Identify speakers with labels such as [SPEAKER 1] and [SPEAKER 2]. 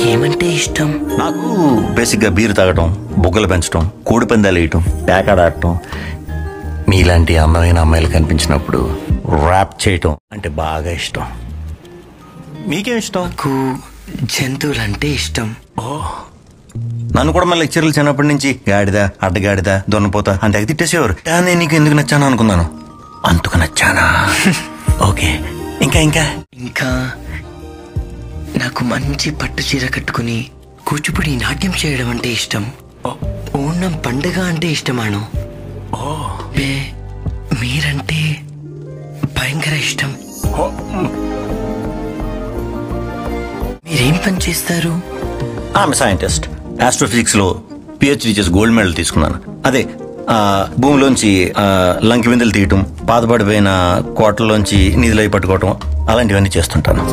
[SPEAKER 1] మీకేమంటే ఇష్టం?
[SPEAKER 2] నాకు బేసిక్గా బీరు తాగటం, బొగ్గలు పెంచడం, కోడి పందాలు వేయటం, పేకాడాడటం, మీలాంటి అందమైన అమ్మాయిలు కనిపించినప్పుడు ర్యాప్ చేయటం అంటే బాగా ఇష్టం. మీకేం ఇష్టం?
[SPEAKER 1] నాకు జంతువులంటే ఇష్టం.
[SPEAKER 2] నన్ను కూడా మా లెక్చర్లు చిన్నప్పటి నుంచి గాడిద, అడ్డగాడిద, దొన్నపోత అంటే అది తిట్టేసేవారు. కానీ నీకు ఎందుకు నచ్చాను అనుకున్నాను. అందుకు నచ్చానా? ఓకే. ఇంకా ఇంకా
[SPEAKER 1] ఇంకా నాకు మంచి పట్టు చీర కట్టుకుని కూచిపూడి నాట్యం చేయడం అంటే ఇష్టం. ఓణం పండుగ అంటే ఇష్టమాను. మీరంటే భయంకర ఇష్టం. మీరేం పని చేస్తారు?
[SPEAKER 2] ఆమె సైంటిస్ట్. ఆస్ట్రోఫిజిక్స్ లో పిహెచ్డి చేసి గోల్డ్ మెడల్ తీసుకున్నాను. అదే భూమిలోంచి లంకి విందులు తీయటం, పాతపడిపోయిన కోటల్లోంచి నిధులై పట్టుకోవటం అలాంటివన్నీ చేస్తుంటాను.